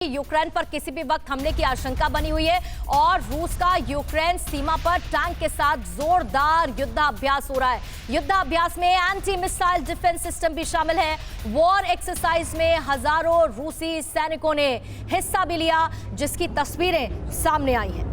Ukraine पर किसी भी वक्त हमले की आशंका बनी हुई है और रूस का यूक्रेन सीमा पर टैंक के साथ जोरदार युद्धाभ्यास हो रहा है। युद्धाभ्यास में एंटी मिसाइल डिफेंस सिस्टम भी शामिल है। वॉर एक्सरसाइज में हजारों रूसी सैनिकों ने हिस्सा भी लिया, जिसकी तस्वीरें सामने आई हैं।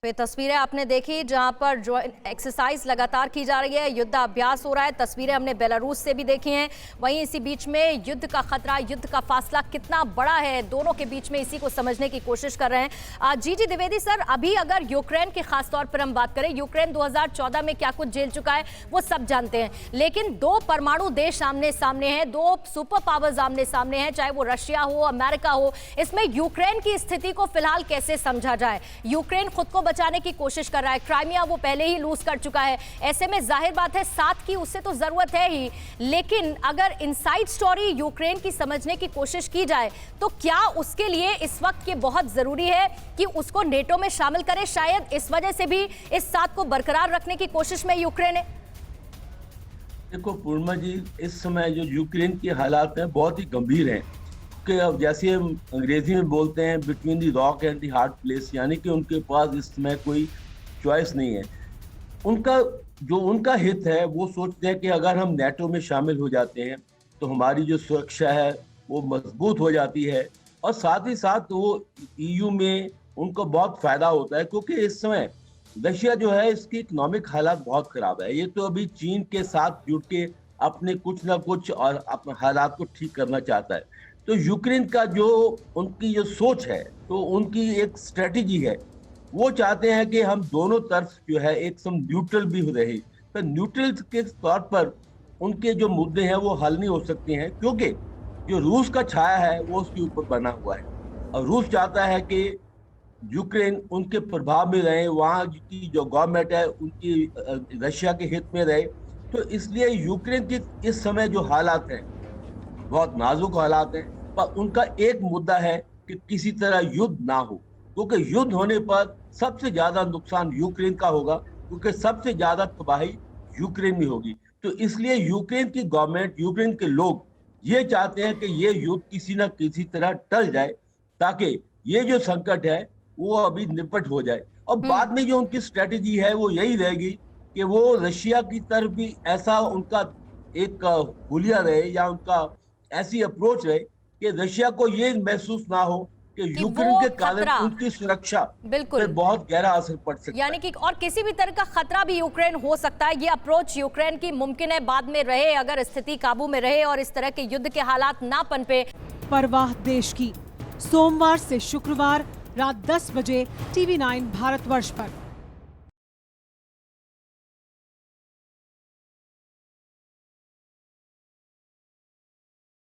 ये तस्वीरें आपने देखी जहां पर जो एक्सरसाइज लगातार की जा रही है, युद्धाभ्यास हो रहा है। तस्वीरें हमने बेलारूस से भी देखी हैं। वहीं इसी बीच में युद्ध का खतरा, युद्ध का फासला कितना बड़ा है दोनों के बीच में, इसी को समझने की कोशिश कर रहे हैं। जी द्विवेदी सर, अभी अगर यूक्रेन की खासतौर पर हम बात करें, यूक्रेन 2014 में क्या कुछ झेल चुका है वो सब जानते हैं, लेकिन दो परमाणु देश आमने सामने हैं, दो सुपर पावर्स आमने सामने हैं, चाहे वो रशिया हो, अमेरिका हो। इसमें यूक्रेन की स्थिति को फिलहाल कैसे समझा जाए? यूक्रेन खुद को बचाने की कोशिश कर रहा है, क्राइमिया वो पहले ही लूज कर चुका है। ऐसे में जाहिर बात है साथ की उससे तो जरूरत है ही, लेकिन अगर इनसाइड स्टोरी यूक्रेन की समझने की कोशिश की जाए तो क्या उसके लिए इस वक्त ये बहुत जरूरी है कि उसको नेटो में शामिल करे? शायद इस वजह से भी इस साथ को बरकरार रखने की कोशिश में यूक्रेन है। देखो पूर्णिमा जी, इस समय जो यूक्रेन के हालात हैं बहुत ही गंभीर हैं कि अब जैसे हम अंग्रेजी में बोलते हैं between the rock and the hard place, यानी कि उनके पास इस समय कोई चॉइस नहीं है। उनका हित है, वो सोचते हैं कि अगर हम नेटो में शामिल हो जाते हैं तो हमारी जो सुरक्षा है वो मजबूत हो जाती है, और साथ ही साथ वो ईयू में उनको बहुत फायदा होता है, क्योंकि इस समय रशिया जो है इसकी इकोनॉमिक हालात बहुत खराब है। ये तो अभी चीन के साथ जुट के अपने कुछ ना कुछ और अपने हालात को ठीक करना चाहता है। तो यूक्रेन का जो उनकी जो सोच है, तो उनकी एक स्ट्रेटेजी है, वो चाहते हैं कि हम दोनों तरफ जो है एक सम न्यूट्रल भी रहे। तो न्यूट्रल के तौर पर उनके जो मुद्दे हैं वो हल नहीं हो सकते हैं, क्योंकि जो रूस का छाया है वो उसके ऊपर बना हुआ है, और रूस चाहता है कि यूक्रेन उनके प्रभाव में रहे, वहाँ की जो गवर्नमेंट है उनकी रशिया के हित में रहे। तो इसलिए यूक्रेन के इस समय जो हालात हैं बहुत नाजुक हालात हैं, पर उनका एक मुद्दा है कि किसी तरह युद्ध ना हो, क्योंकि युद्ध होने पर सबसे ज्यादा नुकसान यूक्रेन का होगा, क्योंकि सबसे ज्यादा तबाही यूक्रेन में होगी। तो इसलिए यूक्रेन की गवर्नमेंट, यूक्रेन के लोग ये चाहते हैं कि ये युद्ध किसी न किसी तरह टल जाए, ताकि ये जो संकट है वो अभी निपट हो जाए। और बाद में जो उनकी स्ट्रेटेजी है वो यही रहेगी कि वो रशिया की तरफ भी ऐसा उनका एक हुलिया रहे, या उनका ऐसी अप्रोच रहे कि रशिया को ये महसूस ना हो कि यूक्रेन के कारण उनकी सुरक्षा बिल्कुल पर बहुत गहरा असर पड़ सकता है। यानी कि और किसी भी तरह का खतरा भी यूक्रेन हो सकता है। ये अप्रोच यूक्रेन की मुमकिन है बाद में रहे, अगर स्थिति काबू में रहे और इस तरह के युद्ध के हालात ना पनपे। परवाह देश की, सोमवार से शुक्रवार रात 10 बजे TV9 भारतवर्ष पर।